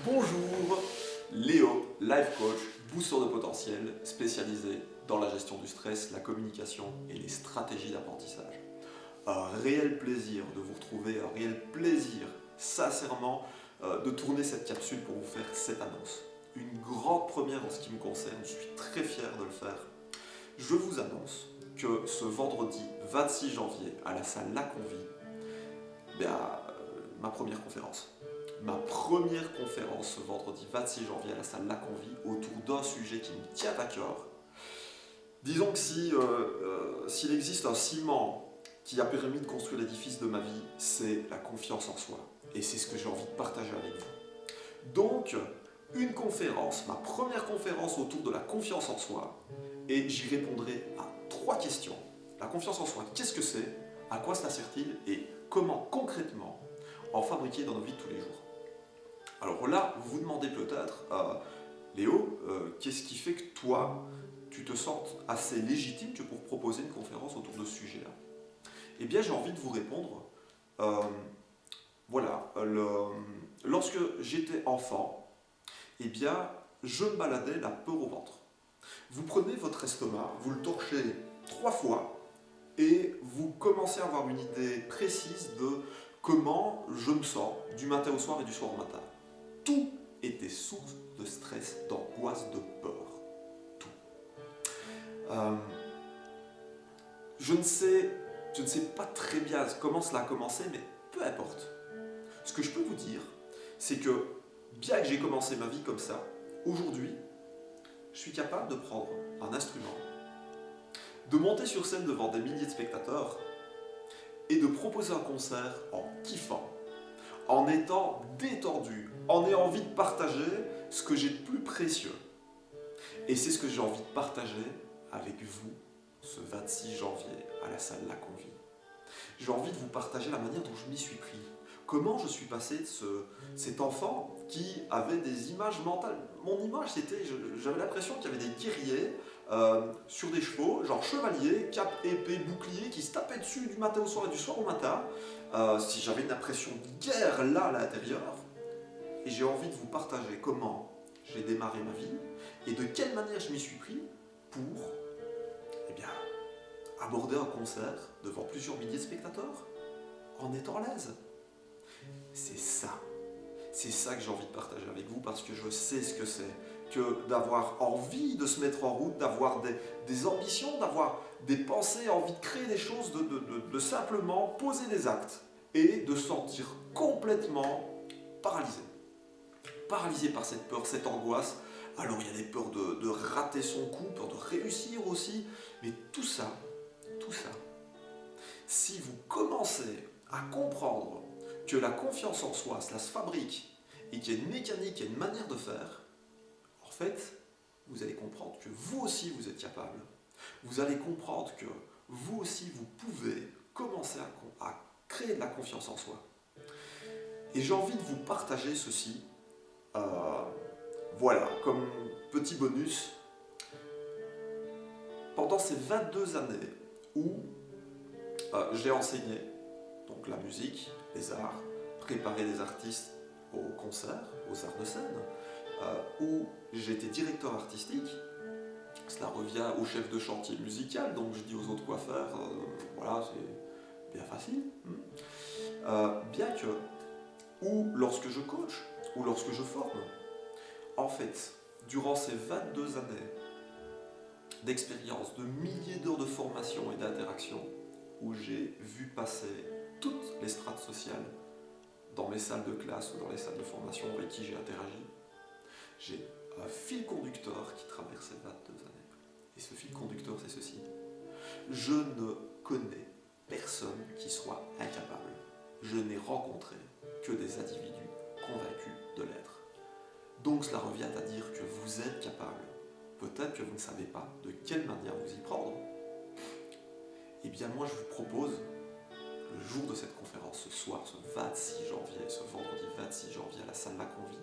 Bonjour, Léo, life coach, booster de potentiel, spécialisé dans la gestion du stress, la communication et les stratégies d'apprentissage. Un réel plaisir de vous retrouver, un réel plaisir, sincèrement, de tourner cette capsule pour vous faire cette annonce. Une grande première en ce qui me concerne, je suis très fier de le faire. Je vous annonce que ce vendredi 26 janvier à la salle La Convie, ma première conférence. Ma première conférence ce vendredi 26 janvier à la salle La Convie autour d'un sujet qui me tient à cœur. Disons que s'il existe un ciment qui a permis de construire l'édifice de ma vie, c'est la confiance en soi. Et c'est ce que j'ai envie de partager avec vous. Donc, une conférence, ma première conférence autour de la confiance en soi, et j'y répondrai à 3 questions. La confiance en soi, qu'est-ce que c'est? À quoi cela sert-il? Et comment concrètement en fabriquer dans nos vies de tous les jours? Alors là, vous vous demandez peut-être, Léo, qu'est-ce qui fait que toi, tu te sentes assez légitime que pour proposer une conférence autour de ce sujet-là? Eh bien, j'ai envie de vous répondre, lorsque j'étais enfant, eh bien, je me baladais la peur au ventre. Vous prenez votre estomac, vous le torchez 3 fois, et vous commencez à avoir une idée précise de comment je me sens du matin au soir et du soir au matin. Tout était source de stress, d'angoisse, de peur. Tout. Je ne sais pas très bien comment cela a commencé, mais peu importe. Ce que je peux vous dire, c'est que bien que j'ai commencé ma vie comme ça, aujourd'hui, je suis capable de prendre un instrument, de monter sur scène devant des milliers de spectateurs et de proposer un concert en kiffant, en étant détendu, en ayant envie de partager ce que j'ai de plus précieux. Et c'est ce que j'ai envie de partager avec vous ce 26 janvier à la salle La Convie. J'ai envie de vous partager la manière dont je m'y suis pris. Comment je suis passé de cet enfant qui avait des images mentales. Mon image, j'avais l'impression qu'il y avait des guerriers sur des chevaux, genre chevaliers, cap, épée, bouclier, qui se tapaient dessus du matin au soir et du soir au matin. Si j'avais une impression de guerre là à l'intérieur, et j'ai envie de vous partager comment j'ai démarré ma vie et de quelle manière je m'y suis pris pour aborder un concert devant plusieurs milliers de spectateurs en étant à l'aise. C'est ça que j'ai envie de partager avec vous parce que je sais ce que c'est que d'avoir envie de se mettre en route, d'avoir des ambitions, d'avoir des pensées, envie de créer des choses, de simplement poser des actes et de se sentir complètement paralysé. Paralysé par cette peur, cette angoisse. Alors il y a des peurs de rater son coup, peur de réussir aussi, mais tout ça, si vous commencez à comprendre que la confiance en soi, cela se fabrique et qu'il y a une mécanique, il y a une manière de faire, en fait, vous allez comprendre que vous aussi vous êtes capable. Vous allez comprendre que vous aussi vous pouvez commencer à créer de la confiance en soi. Et j'ai envie de vous partager ceci, comme petit bonus. Pendant ces 22 années où j'ai enseigné donc la musique, les arts, préparer des artistes aux concerts, aux arts de scène, où j'étais directeur artistique. Cela revient au chef de chantier musical, donc je dis aux autres quoi faire, c'est bien facile. Ou lorsque je coach, ou lorsque je forme, en fait, durant ces 22 années d'expérience, de milliers d'heures de formation et d'interaction, où j'ai vu passer toutes les strates sociales dans mes salles de classe ou dans les salles de formation avec qui j'ai interagi, j'ai un fil conducteur qui traverse ces 22 années. Et ce fil conducteur, c'est ceci. Je ne connais personne qui soit incapable. Je n'ai rencontré que des individus convaincus de l'être. Donc cela revient à dire que vous êtes capable. Peut-être que vous ne savez pas de quelle manière vous y prendre. Eh bien moi je vous propose, le jour de cette conférence, ce soir, ce 26 janvier, ce vendredi 26 janvier à la salle La Convie,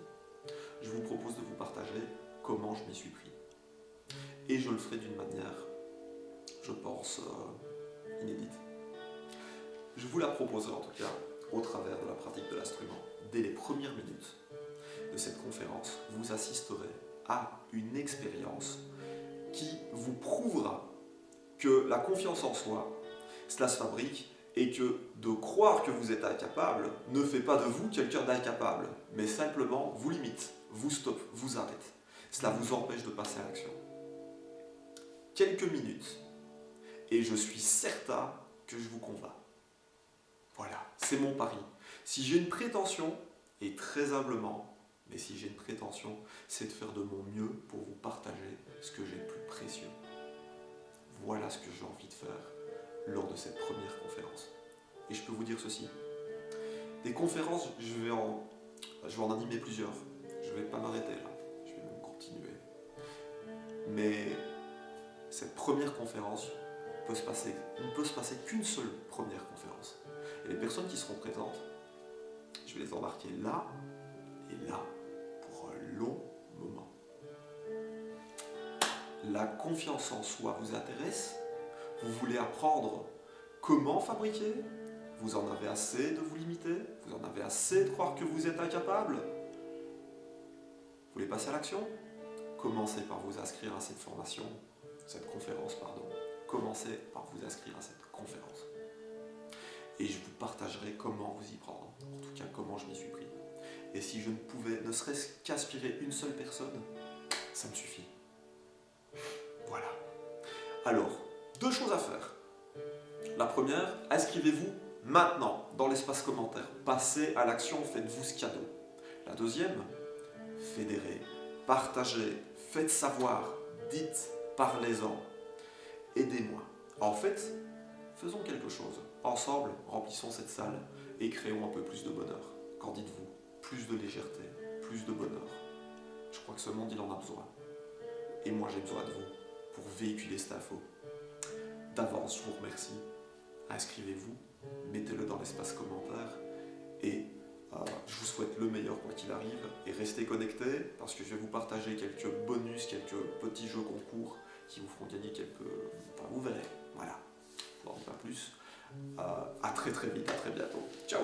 je vous propose de vous partager comment je m'y suis pris. Et je le ferai d'une manière, je pense, inédite. Je vous la proposerai en tout cas au travers de la pratique de l'instrument, dès les premières minutes de cette conférence, vous assisterez à une expérience qui vous prouvera que la confiance en soi, cela se fabrique et que de croire que vous êtes incapable ne fait pas de vous quelqu'un d'incapable, mais simplement vous limite, vous stoppe, vous arrête. Cela vous empêche de passer à l'action. Quelques minutes et je suis certain que je vous convainc. Voilà, c'est mon pari. Si j'ai une prétention, et très humblement, mais si j'ai une prétention, c'est de faire de mon mieux pour vous partager ce que j'ai de plus précieux. Voilà ce que j'ai envie de faire lors de cette première conférence. Et je peux vous dire ceci. Des conférences, je vais en animer plusieurs. Je ne vais pas m'arrêter là. Je vais même continuer. Mais cette première conférence il ne peut se passer qu'une seule première conférence. Et les personnes qui seront présentes, je vais les embarquer là et là pour un long moment. La confiance en soi vous intéresse? Vous voulez apprendre comment fabriquer? Vous en avez assez de vous limiter? Vous en avez assez de croire que vous êtes incapable? Vous voulez passer à l'action? Commencez par vous inscrire à cette formation, cette conférence, pardon. Commencez par vous inscrire à cette conférence. Et je vous partagerai comment vous y prendre, en tout cas comment je m'y suis pris. Et si je ne pouvais ne serait-ce qu'inspirer une seule personne, ça me suffit. Voilà. Alors, 2 choses à faire. La première, inscrivez-vous maintenant dans l'espace commentaire. Passez à l'action, faites-vous ce cadeau. La deuxième, fédérez, partagez, faites savoir, dites, parlez-en. Aidez-moi. En fait, faisons quelque chose. Ensemble, remplissons cette salle et créons un peu plus de bonheur. Qu'en dites-vous? Plus de légèreté, plus de bonheur. Je crois que ce monde, il en a besoin. Et moi, j'ai besoin de vous pour véhiculer cette info. D'avance, je vous remercie. Inscrivez-vous, mettez-le dans l'espace commentaire et je vous souhaite le meilleur quoi qu'il arrive. Et restez connectés parce que je vais vous partager quelques bonus, quelques petits jeux concours qui vous feront gagner quelques... Enfin, vous verrez. Voilà. Je n'en dis pas plus. À très très vite, à très bientôt. Ciao.